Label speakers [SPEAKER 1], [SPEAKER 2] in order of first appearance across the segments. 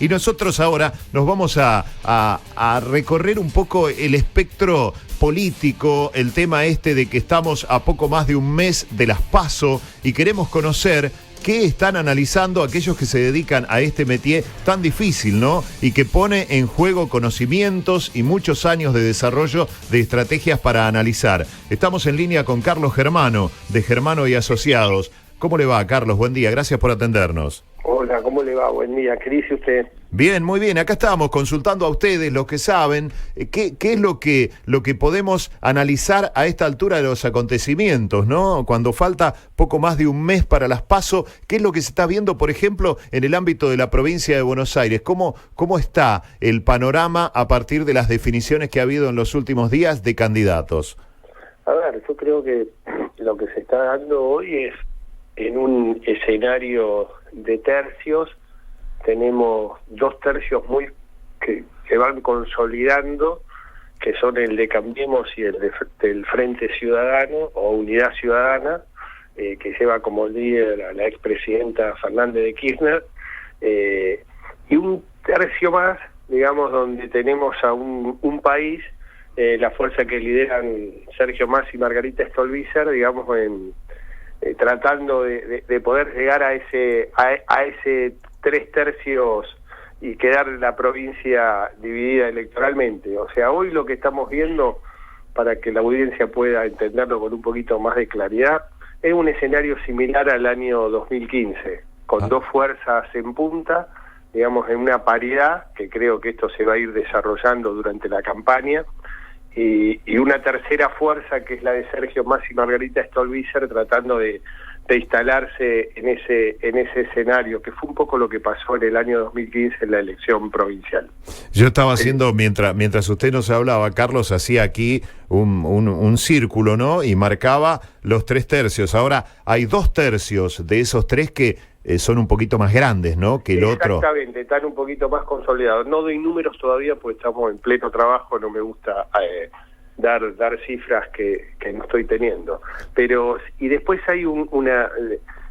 [SPEAKER 1] Y nosotros ahora nos vamos a recorrer un poco el espectro político, el tema este de que estamos a poco más de un mes de las PASO y queremos conocer qué están analizando aquellos que se dedican a este métier tan difícil, ¿no? Y que pone en juego conocimientos y muchos años de desarrollo de estrategias para analizar. Estamos en línea con Carlos Germano, de Germano y Asociados. ¿Cómo le va, Carlos? Buen día, gracias por atendernos.
[SPEAKER 2] Hola, ¿cómo le va? Buen día. ¿Qué dice usted?
[SPEAKER 1] Bien, muy bien. Acá estamos consultando a ustedes, los que saben, qué es lo que podemos analizar a esta altura de los acontecimientos, ¿no? Cuando falta poco más de un mes para las PASO, ¿qué es lo que se está viendo, por ejemplo, en el ámbito de la provincia de Buenos Aires? ¿Cómo está el panorama a partir de las definiciones que ha habido en los últimos días de candidatos?
[SPEAKER 2] A ver, yo creo que lo que se está dando hoy es en un escenario de tercios. Tenemos dos tercios que van consolidando, que son el de Cambiemos y el del Frente Ciudadano o Unidad Ciudadana, que lleva como líder a la expresidenta Fernández de Kirchner, y un tercio más, digamos, donde tenemos a un país, la fuerza que lideran Sergio Massa y Margarita Stolbizer, digamos, tratando de poder llegar a ese 3/3 y quedar la provincia dividida electoralmente. O sea, hoy lo que estamos viendo, para que la audiencia pueda entenderlo con un poquito más de claridad, es un escenario similar al año 2015, con dos fuerzas en punta, digamos, en una paridad, que creo que esto se va a ir desarrollando durante la campaña, y una tercera fuerza que es la de Sergio Massa y Margarita Stolbizer tratando de instalarse en ese escenario, que fue un poco lo que pasó en el año 2015 en la elección provincial.
[SPEAKER 1] Yo estaba haciendo, mientras usted nos hablaba, Carlos, hacía aquí un círculo, ¿no? Y marcaba los 3/3. Ahora hay 2/3 de esos tres que son un poquito más grandes, ¿no? Que el otro.
[SPEAKER 2] Exactamente, están un poquito más consolidados. No doy números todavía porque estamos en pleno trabajo, no me gusta dar cifras que no estoy teniendo. Pero y después hay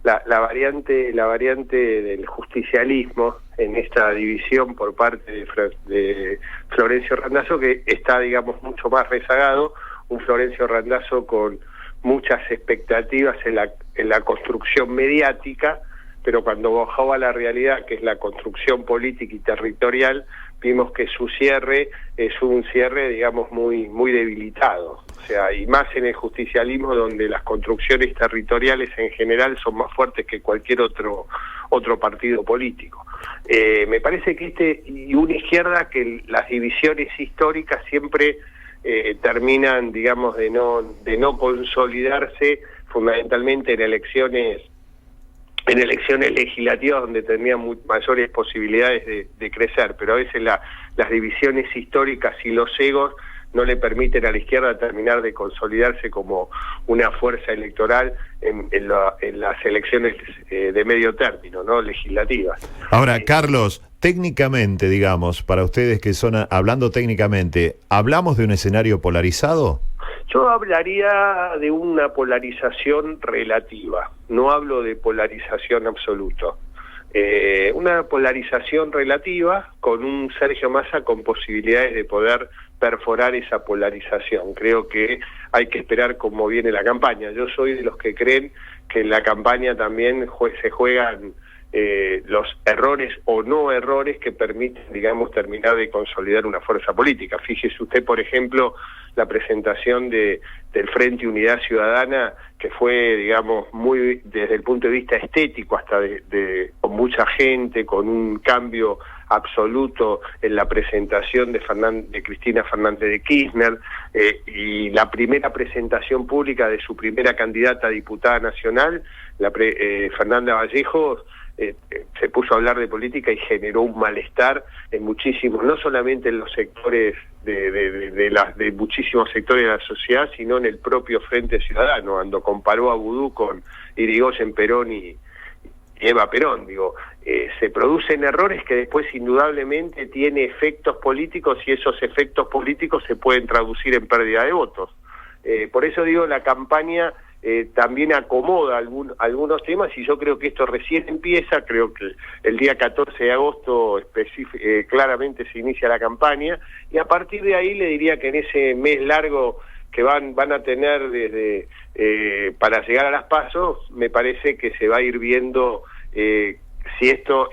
[SPEAKER 2] la variante del justicialismo en esta división por parte de Florencio Randazzo, que está, digamos, mucho más rezagado. Un Florencio Randazzo con muchas expectativas en la construcción mediática, pero cuando bajaba a la realidad, que es la construcción política y territorial, vimos que su cierre es un cierre, digamos, muy debilitado. O sea, y más en el justicialismo, donde las construcciones territoriales en general son más fuertes que cualquier otro partido político. Me parece que y una izquierda que las divisiones históricas siempre terminan, digamos, de no consolidarse fundamentalmente en elecciones legislativas, donde tenían mayores posibilidades de crecer, pero a veces las divisiones históricas y los egos no le permiten a la izquierda terminar de consolidarse como una fuerza electoral en las elecciones de medio término, ¿no? Legislativas.
[SPEAKER 1] Ahora, Carlos, técnicamente, digamos, para ustedes que son, hablando técnicamente, ¿hablamos de un escenario polarizado?
[SPEAKER 2] Yo hablaría de una polarización relativa, no hablo de polarización absoluta. Una polarización relativa con un Sergio Massa con posibilidades de poder perforar esa polarización. Creo que hay que esperar cómo viene la campaña. Yo soy de los que creen que en la campaña también se juegan los errores o no errores que permiten, digamos, terminar de consolidar una fuerza política. Fíjese usted, por ejemplo, la presentación del Frente Unidad Ciudadana, que fue, digamos, muy desde el punto de vista estético, hasta con mucha gente, con un cambio absoluto en la presentación de Cristina Fernández de Kirchner, y la primera presentación pública de su primera candidata a diputada nacional, Fernanda Vallejos, se puso a hablar de política y generó un malestar en muchísimos, no solamente en los sectores de muchísimos sectores de la sociedad, sino en el propio Frente Ciudadano, cuando comparó a Vudú con Irigoyen, Perón y Eva Perón. Digo, se producen errores que después indudablemente tiene efectos políticos, y esos efectos políticos se pueden traducir en pérdida de votos. Por eso digo, la campaña también acomoda algunos temas, y yo creo que esto recién empieza. Creo que el día 14 de agosto claramente se inicia la campaña, y a partir de ahí le diría que en ese mes largo que van a tener desde para llegar a las PASO, me parece que se va a ir viendo si estos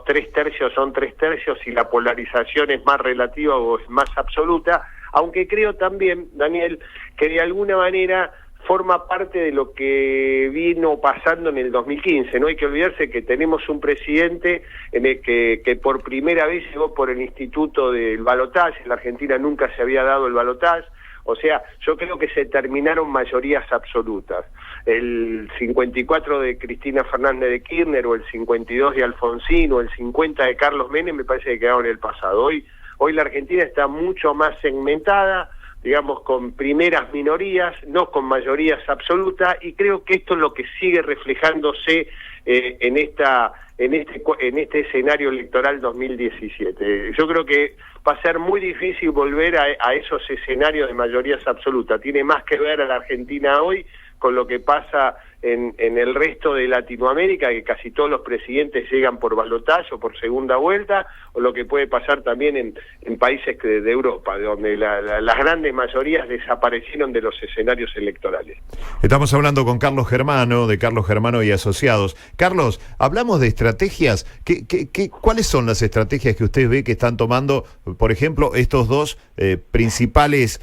[SPEAKER 2] 3/3 son 3/3, si la polarización es más relativa o es más absoluta, aunque creo también, Daniel, que de alguna manera forma parte de lo que vino pasando en el 2015. No hay que olvidarse que tenemos un presidente en el que por primera vez llegó por el instituto del balotaje. En la Argentina nunca se había dado el balotaje. O sea, yo creo que se terminaron mayorías absolutas. El 54 de Cristina Fernández de Kirchner, o el 52 de Alfonsín, o el 50 de Carlos Menem, me parece que quedaron en el pasado. Hoy la Argentina está mucho más segmentada, digamos, con primeras minorías, no con mayorías absolutas, y creo que esto es lo que sigue reflejándose en este escenario electoral 2017. Yo creo que va a ser muy difícil volver a esos escenarios de mayorías absolutas. Tiene más que ver a la Argentina hoy con lo que pasa en el resto de Latinoamérica, que casi todos los presidentes llegan por balotaje o por segunda vuelta, o lo que puede pasar también en países de Europa, donde las grandes mayorías desaparecieron de los escenarios electorales.
[SPEAKER 1] Estamos hablando con Carlos Germano, de Carlos Germano y Asociados. Carlos, hablamos de estrategias. ¿Cuáles son las estrategias que usted ve que están tomando, por ejemplo, estos dos principales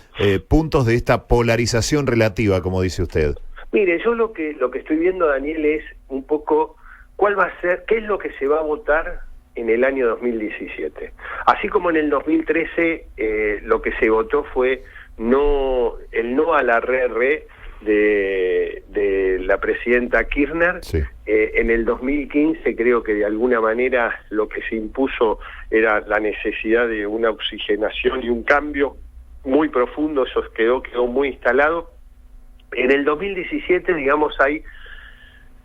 [SPEAKER 1] puntos de esta polarización relativa, como dice usted?
[SPEAKER 2] Mire, yo lo que estoy viendo, Daniel, es un poco cuál va a ser, qué es lo que se va a votar en el año 2017. Así como en el 2013 lo que se votó fue el no a la RR de la presidenta Kirchner. Sí. En el 2015 creo que de alguna manera lo que se impuso era la necesidad de una oxigenación y un cambio muy profundo. Eso quedó muy instalado. En el 2017, digamos,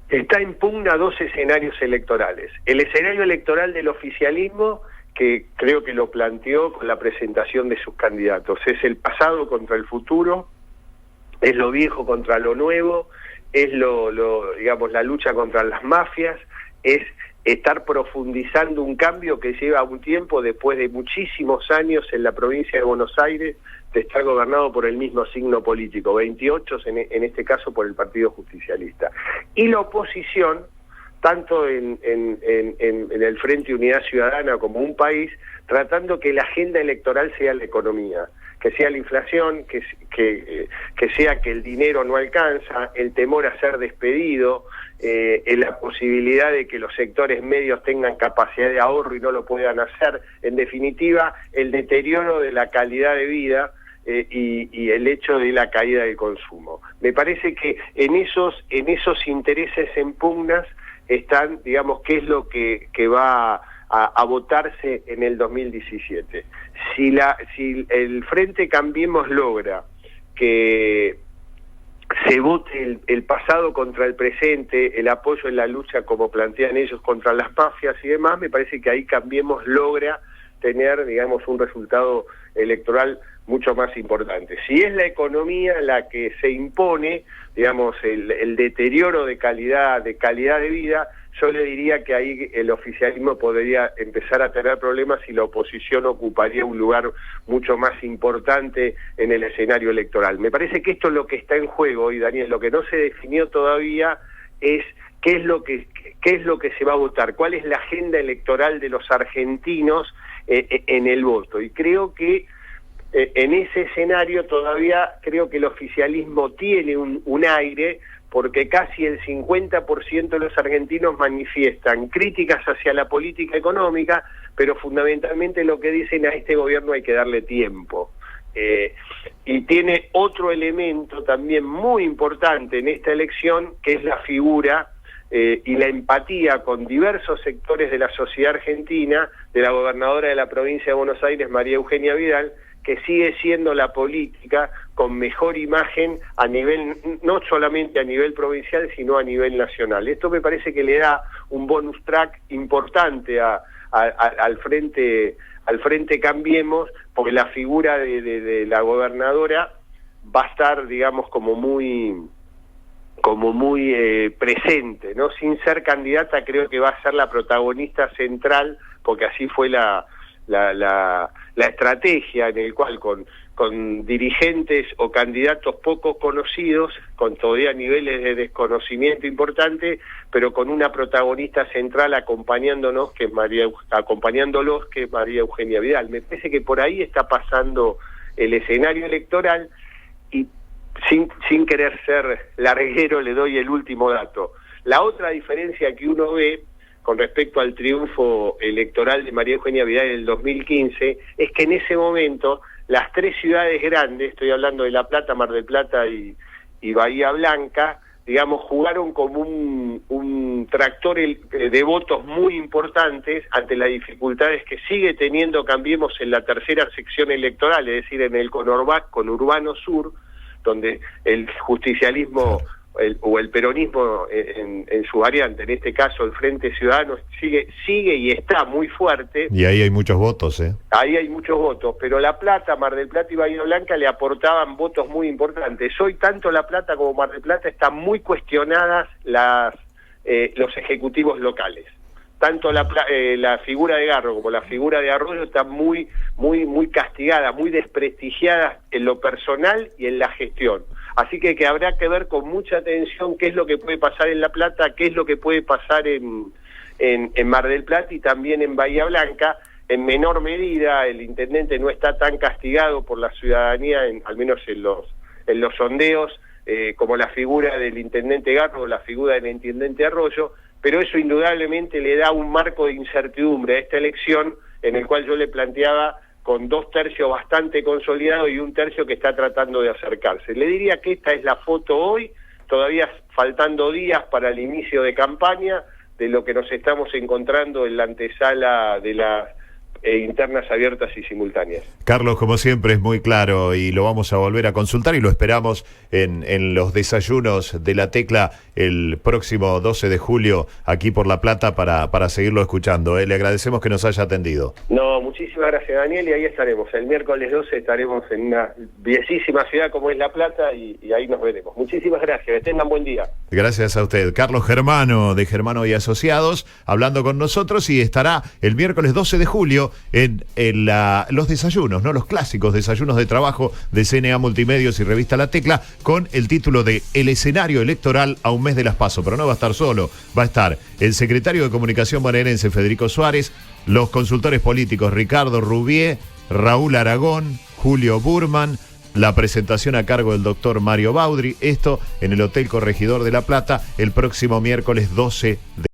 [SPEAKER 2] está en pugna dos escenarios electorales. El escenario electoral del oficialismo, que creo que lo planteó con la presentación de sus candidatos. Es el pasado contra el futuro, es lo viejo contra lo nuevo, es digamos, la lucha contra las mafias, es estar profundizando un cambio que lleva un tiempo, después de muchísimos años en la provincia de Buenos Aires, de estar gobernado por el mismo signo político, 28 en este caso por el Partido Justicialista. Y la oposición, tanto en el Frente Unidad Ciudadana como un país, tratando que la agenda electoral sea la economía, que sea la inflación, que sea que el dinero no alcanza, el temor a ser despedido, la posibilidad de que los sectores medios tengan capacidad de ahorro y no lo puedan hacer. En definitiva, el deterioro de la calidad de vida y el hecho de la caída del consumo. Me parece que en esos intereses en pugnas están, digamos, qué es lo que va a votarse en el 2017. Si el Frente Cambiemos logra que se vote el pasado contra el presente, el apoyo en la lucha, como plantean ellos, contra las mafias y demás, me parece que ahí Cambiemos logra tener, digamos, un resultado electoral mucho más importante. Si es la economía la que se impone, digamos, el deterioro de calidad de vida, yo le diría que ahí el oficialismo podría empezar a tener problemas y la oposición ocuparía un lugar mucho más importante en el escenario electoral. Me parece que esto es lo que está en juego hoy, Daniel. Lo que no se definió todavía es qué es lo que se va a votar, cuál es la agenda electoral de los argentinos en el voto. Y creo que en ese escenario todavía creo que el oficialismo tiene un aire, porque casi el 50% de los argentinos manifiestan críticas hacia la política económica, pero fundamentalmente lo que dicen: a este gobierno hay que darle tiempo. Y tiene otro elemento también muy importante en esta elección, que es la figura y la empatía con diversos sectores de la sociedad argentina, de la gobernadora de la provincia de Buenos Aires, María Eugenia Vidal, que sigue siendo la política con mejor imagen a nivel, no solamente a nivel provincial, sino a nivel nacional. Esto me parece que le da un bonus track importante al frente Cambiemos, porque la figura de la gobernadora va a estar, digamos, como muy como muy presente, ¿no? Sin ser candidata, creo que va a ser la protagonista central, porque así fue la estrategia en el cual con dirigentes o candidatos poco conocidos, con todavía niveles de desconocimiento importante, pero con una protagonista central acompañándolos, que es María Eugenia Vidal. Me parece que por ahí está pasando el escenario electoral, y sin querer ser larguero le doy el último dato. La otra diferencia que uno ve con respecto al triunfo electoral de María Eugenia Vidal en el 2015 es que en ese momento las tres ciudades grandes, estoy hablando de La Plata, Mar del Plata y Bahía Blanca, digamos, jugaron como un tractor de votos muy importantes ante las dificultades que sigue teniendo Cambiemos en la tercera sección electoral, es decir, en el conurbano sur, donde el justicialismo o el peronismo en su variante, en este caso el Frente Ciudadano, sigue y está muy fuerte.
[SPEAKER 1] Y ahí hay muchos votos, ¿eh? Ahí
[SPEAKER 2] hay muchos votos, pero La Plata, Mar del Plata y Bahía Blanca le aportaban votos muy importantes. Hoy tanto La Plata como Mar del Plata están muy cuestionadas los ejecutivos locales. Tanto la figura de Garro como la figura de Arroyo están muy castigadas, muy desprestigiadas en lo personal y en la gestión. Así que habrá que ver con mucha atención qué es lo que puede pasar en La Plata, qué es lo que puede pasar en Mar del Plata y también en Bahía Blanca. En menor medida, el intendente no está tan castigado por la ciudadanía, al menos en los sondeos, como la figura del intendente Garro o la figura del intendente Arroyo, pero eso indudablemente le da un marco de incertidumbre a esta elección, en el cual yo le planteaba con 2/3 bastante consolidado y 1/3 que está tratando de acercarse. Le diría que esta es la foto hoy, todavía faltando días para el inicio de campaña, de lo que nos estamos encontrando en la antesala de las internas abiertas y simultáneas.
[SPEAKER 1] Carlos, como siempre, es muy claro y lo vamos a volver a consultar y lo esperamos en los desayunos de La Tecla el próximo 12 de julio aquí por La Plata para seguirlo escuchando. Le agradecemos que nos haya atendido.
[SPEAKER 2] No, muchísimas gracias, Daniel, y ahí estaremos. El miércoles 12 estaremos en una bellísima ciudad como es La Plata y ahí nos veremos. Muchísimas gracias, que tengan buen día.
[SPEAKER 1] Gracias a usted. Carlos Germano, de Germano y Asociados, hablando con nosotros, y estará el miércoles 12 de julio en los desayunos, ¿no? Los clásicos desayunos de trabajo de CNA Multimedios y Revista La Tecla, con el título de El escenario electoral a un mes de las PASO. Pero no va a estar solo, va a estar el secretario de Comunicación bonaerense Federico Suárez, los consultores políticos Ricardo Rubié, Raúl Aragón, Julio Burman, la presentación a cargo del doctor Mario Baudry, esto en el Hotel Corregidor de La Plata el próximo miércoles 12 de